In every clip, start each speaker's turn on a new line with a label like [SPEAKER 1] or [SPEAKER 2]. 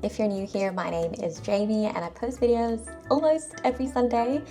[SPEAKER 1] If you're new here, my name is Jamie and I post videos almost every Sunday.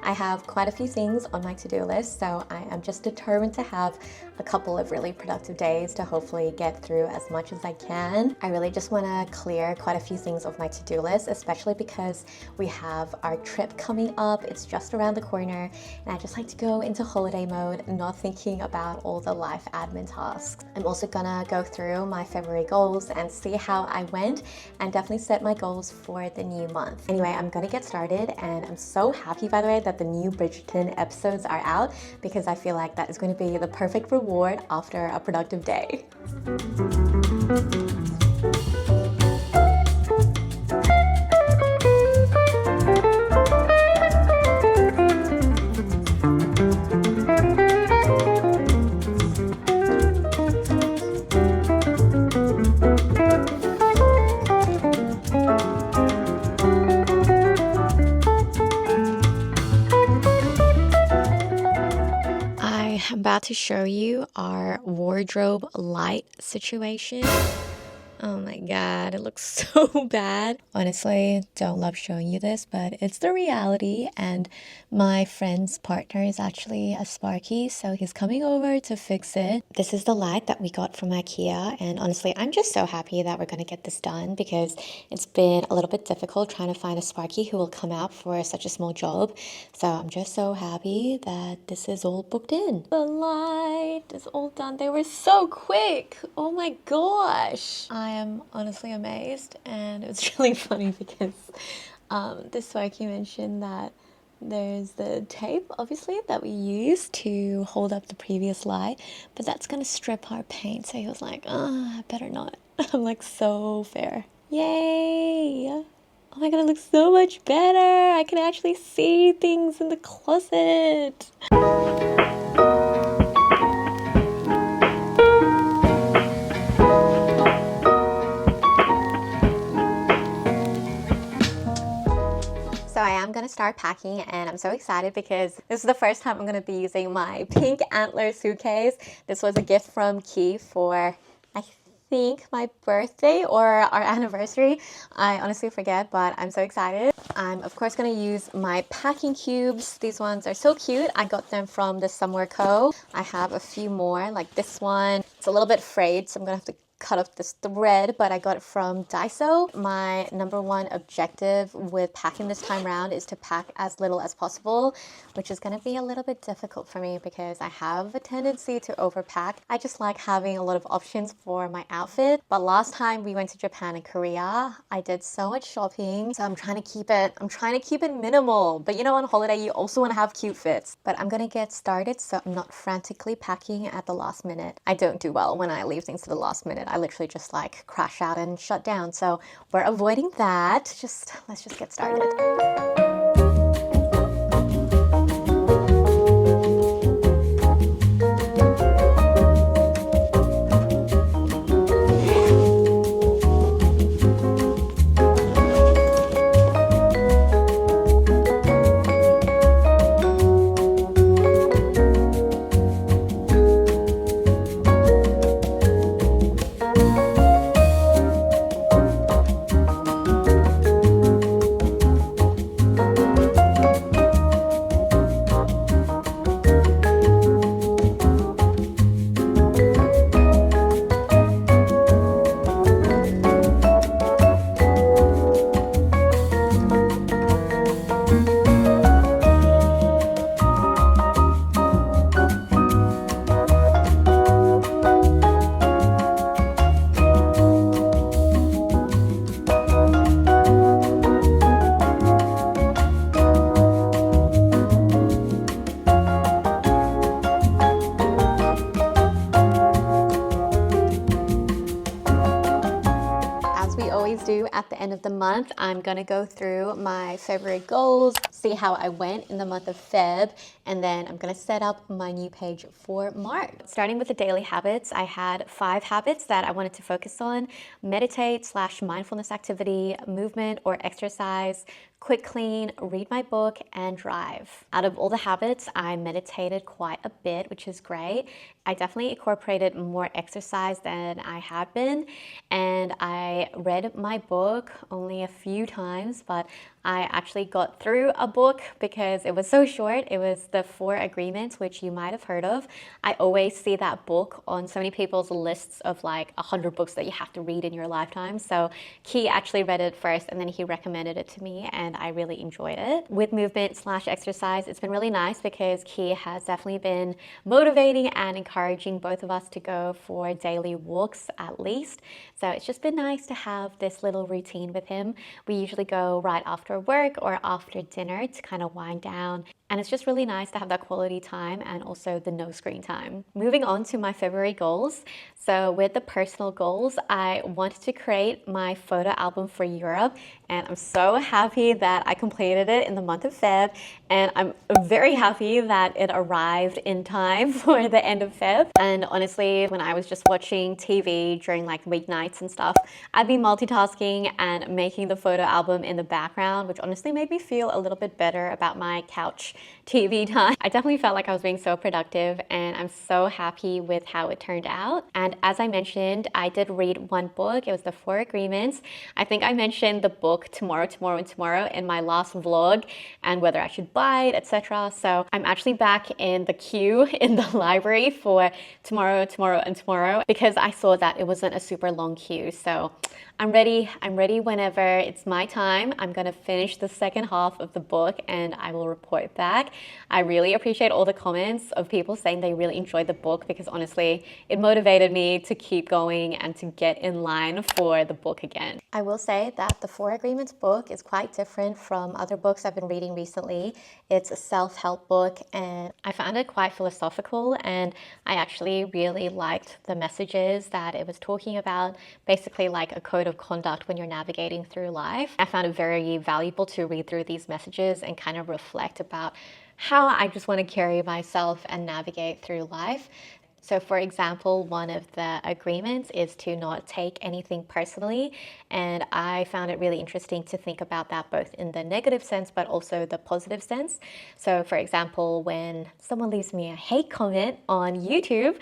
[SPEAKER 1] I have quite a few things on my to-do list, so I am just determined to have a couple of really productive days to hopefully get through as much as I can. I really just want to clear quite a few things off my to-do list, especially because we have our trip coming up. It's just around the corner and I just like to go into holiday mode, not thinking about all the life admin tasks. I'm also gonna go through my February goals and see how I went and definitely set my goals for the new month. Anyway, I'm gonna get started, and I'm so happy, by the way, that the new Bridgerton episodes are out, because I feel like that is going to be the perfect reward after a productive day. I'm about to show you our wardrobe light situation. Oh my god, it looks so bad. Honestly, don't love showing you this, but it's the reality, and my friend's partner is actually a Sparky, so he's coming over to fix it. This is the light that we got from IKEA, and honestly, I'm just so happy that we're gonna get this done because it's been a little bit difficult trying to find a Sparky who will come out for such a small job. So I'm just so happy that this is all booked in. The light is all done. They were so quick. Oh my gosh. I am honestly amazed, and it's really funny because this Sparky mentioned that there's the tape, obviously, that we use to hold up the previous light, but that's gonna strip our paint. So he was like, oh, I better not. I'm like, so fair. Yay! Oh my god, it looks so much better. I can actually see things in the closet. So I am going to start packing, and I'm so excited because this is the first time I'm going to be using my pink antler suitcase. This was a gift from Key for, I think, my birthday or our anniversary. I honestly forget, but I'm so excited. I'm of course going to use my packing cubes. These ones are so cute. I got them from the Somewhere Co. I have a few more, like this one. It's a little bit frayed, so I'm going to have to cut off this thread, but I got it from Daiso. My number one objective with packing this time around is to pack as little as possible, which is going to be a little bit difficult for me because I have a tendency to overpack. I just like having a lot of options for my outfit. But last time we went to Japan and Korea, I did so much shopping, so I'm trying to keep it minimal. But you know, on holiday you also want to have cute fits. But I'm gonna get started so I'm not frantically packing at the last minute. I don't do well when I leave things to the last minute. I literally just like crash out and shut down. So we're avoiding that. Let's just get started. Do at the end of the month, I'm gonna go through my February goals, see how I went in the month of Feb, and then I'm gonna set up my new page for March. Starting with the daily habits, I had 5 habits that I wanted to focus on: meditate / mindfulness activity, movement or exercise, quick clean, read my book, and drive. Out of all the habits, I meditated quite a bit, which is great. I definitely incorporated more exercise than I had been, and I read my book only a few times, but I actually got through a book because it was so short. It was The Four Agreements, which you might have heard of. I always see that book on so many people's lists of like 100 books that you have to read in your lifetime. So Key actually read it first and then he recommended it to me and I really enjoyed it. With movement slash exercise, it's been really nice because Key has definitely been motivating and encouraging both of us to go for daily walks at least. So it's just been nice to have this little routine with him. We usually go right after work or after dinner to kind of wind down. And it's just really nice to have that quality time and also the no screen time. Moving on to my February goals. So with the personal goals, I wanted to create my photo album for Europe. And I'm so happy that I completed it in the month of Feb. And I'm very happy that it arrived in time for the end of Feb. And honestly, when I was just watching TV during like weeknights and stuff, I'd be multitasking and making the photo album in the background, which honestly made me feel a little bit better about my couch TV time. I definitely felt like I was being so productive and I'm so happy with how it turned out. And as I mentioned, I did read one book. It was The Four Agreements. I think I mentioned the book tomorrow in my last vlog and whether I should buy it, etc. So I'm actually back in the queue in the library for tomorrow because I saw that it wasn't a super long queue. So I'm ready whenever it's my time. I'm gonna finish the second half of the book and I will report back. I really appreciate all the comments of people saying they really enjoyed the book because honestly, it motivated me to keep going and to get in line for the book again. I will say that the Four Agreements book is quite different from other books I've been reading recently. It's a self-help book and I found it quite philosophical and I actually really liked the messages that it was talking about, basically like a code of conduct when you're navigating through life. I found it very valuable to read through these messages and kind of reflect about how I just want to carry myself and navigate through life. So for example, one of the agreements is to not take anything personally. And I found it really interesting to think about that both in the negative sense, but also the positive sense. So for example, when someone leaves me a hate comment on YouTube,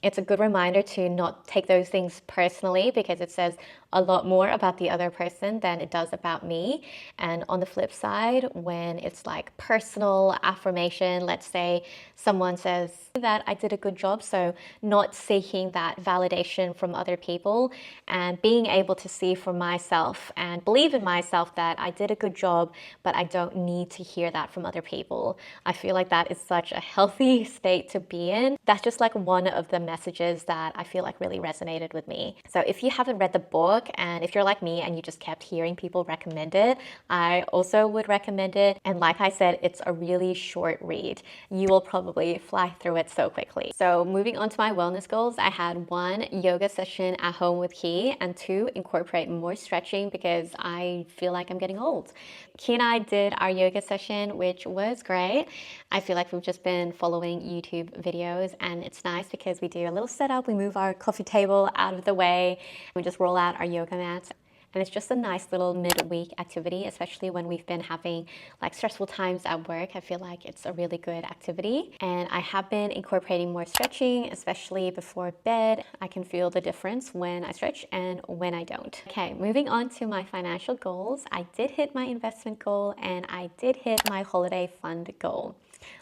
[SPEAKER 1] it's a good reminder to not take those things personally because it says a lot more about the other person than it does about me. And on the flip side, when it's like personal affirmation, let's say someone says that I did a good job, so not seeking that validation from other people and being able to see for myself and believe in myself that I did a good job, but I don't need to hear that from other people. I feel like that is such a healthy state to be in. That's just like one of the messages that I feel like really resonated with me. So if you haven't read the book and if you're like me and you just kept hearing people recommend it, I also would recommend it. And like I said, it's a really short read. You will probably fly through it so quickly. So moving on to my wellness goals, I had 1 yoga session at home with Key and 2 incorporate more stretching because I feel like I'm getting old. Key and I did our yoga session, which was great. I feel like we've just been following YouTube videos and it's nice because we do a little setup. We move our coffee table out of the way. We just roll out our yoga mats. And it's just a nice little midweek activity, especially when we've been having like stressful times at work. I feel like it's a really good activity. And I have been incorporating more stretching, especially before bed. I can feel the difference when I stretch and when I don't. Okay, moving on to my financial goals. I did hit my investment goal and I did hit my holiday fund goal.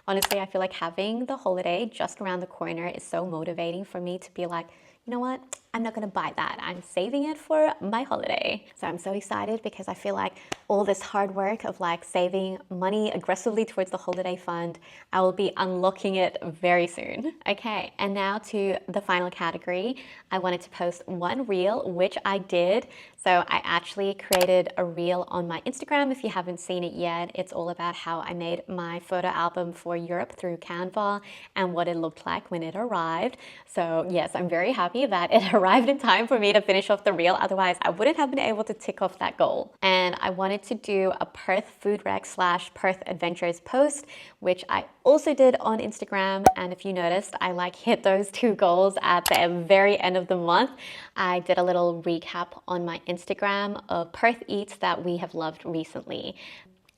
[SPEAKER 1] Honestly, I feel like having the holiday just around the corner is so motivating for me to be like, you know what? I'm not gonna buy that. I'm saving it for my holiday. So I'm so excited because I feel like all this hard work of like saving money aggressively towards the holiday fund, I will be unlocking it very soon. Okay, and now to the final category. I wanted to post one reel, which I did. So I actually created a reel on my Instagram. If you haven't seen it yet, it's all about how I made my photo album for Europe through Canva and what it looked like when it arrived. So yes, I'm very happy that it arrived in time for me to finish off the reel. Otherwise, I wouldn't have been able to tick off that goal. And I wanted to do a Perth food rec / Perth adventures post, which I also did on Instagram. And if you noticed, I like hit those 2 goals at the very end of the month. I did a little recap on my Instagram of Perth eats that we have loved recently.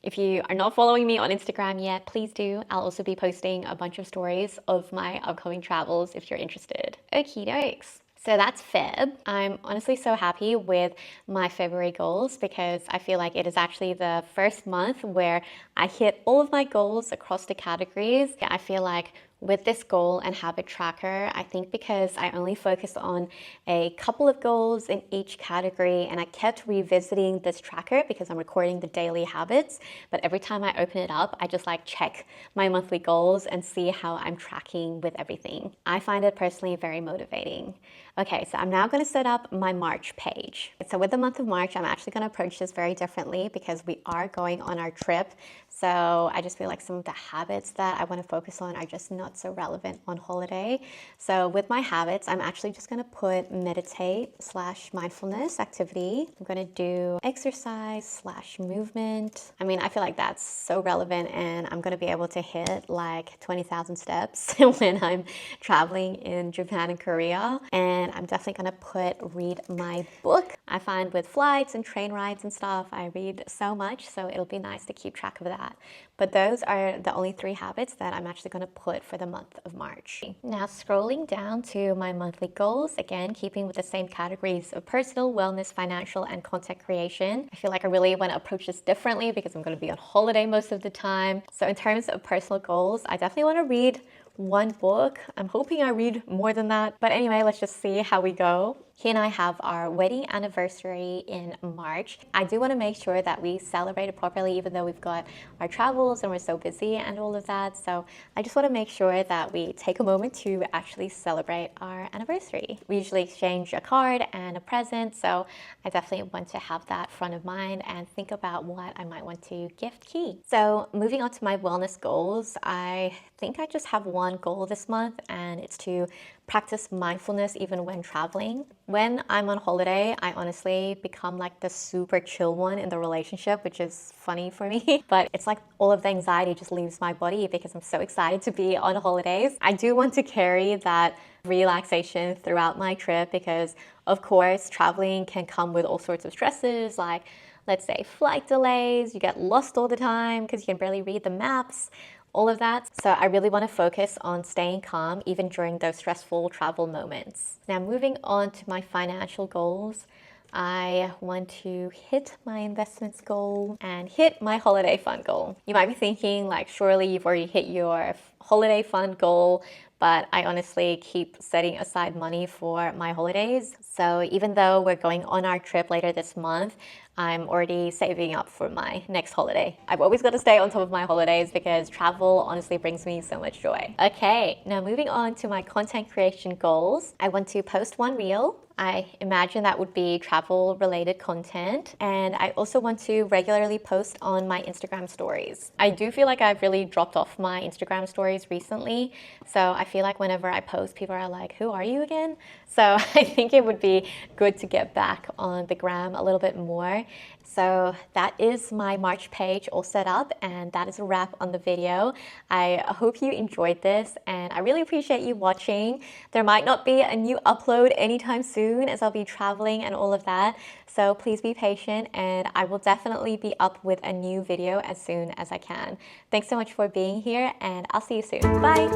[SPEAKER 1] If you are not following me on Instagram yet, please do. I'll also be posting a bunch of stories of my upcoming travels if you're interested. Okie dokes. So that's Feb. I'm honestly so happy with my February goals because I feel like it is actually the first month where I hit all of my goals across the categories. I feel like with this goal and habit tracker, I think because I only focused on a couple of goals in each category and I kept revisiting this tracker because I'm recording the daily habits, but every time I open it up, I just like check my monthly goals and see how I'm tracking with everything. I find it personally very motivating. Okay, so I'm now going to set up my March page. So with the month of March, I'm actually going to approach this very differently because we are going on our trip. So I just feel like some of the habits that I want to focus on are just not so relevant on holiday. So with my habits, I'm actually just going to put meditate/mindfulness activity. I'm going to do exercise/movement. I mean, I feel like that's so relevant and I'm going to be able to hit like 20,000 steps when I'm traveling in Japan and Korea. And I'm definitely going to read my book. I find with flights and train rides and stuff, I read so much, so it'll be nice to keep track of that. But those are the only 3 habits that I'm actually going to put for the month of March. Now scrolling down to my monthly goals, again, keeping with the same categories of personal, wellness, financial, and content creation. I feel like I really want to approach this differently because I'm going to be on holiday most of the time. So in terms of personal goals, I definitely want to read 1 book. I'm hoping I read more than that. But anyway, let's just see how we go. He and I have our wedding anniversary in March. I do want to make sure that we celebrate it properly, even though we've got our travels and we're so busy and all of that. So I just want to make sure that we take a moment to actually celebrate our anniversary. We usually exchange a card and a present, so I definitely want to have that front of mind and think about what I might want to gift Key. So moving on to my wellness goals, I think I just have 1 goal this month, and it's to practice mindfulness even when traveling. When I'm on holiday, I honestly become like the super chill one in the relationship, which is funny for me. But it's like all of the anxiety just leaves my body because I'm so excited to be on holidays. I do want to carry that relaxation throughout my trip because, of course, traveling can come with all sorts of stresses like, let's say, flight delays, you get lost all the time because you can barely read the maps, all of that. So I really want to focus on staying calm even during those stressful travel moments. Now moving on to my financial goals, I want to hit my investments goal and hit my holiday fund goal. You might be thinking like, surely you've already hit your holiday fund goal, but I honestly keep setting aside money for my holidays. So even though we're going on our trip later this month, I'm already saving up for my next holiday. I've always got to stay on top of my holidays because travel honestly brings me so much joy. Okay, now moving on to my content creation goals. I want to post 1 reel. I imagine that would be travel related content. And I also want to regularly post on my Instagram stories. I do feel like I've really dropped off my Instagram stories recently. So I feel like whenever I post, people are like, who are you again? So I think it would be good to get back on the gram a little bit more. So that is my March page all set up, and that is a wrap on the video. I hope you enjoyed this, and I really appreciate you watching. There might not be a new upload anytime soon as I'll be traveling and all of that. So please be patient, and I will definitely be up with a new video as soon as I can. Thanks so much for being here, and I'll see you soon. Bye!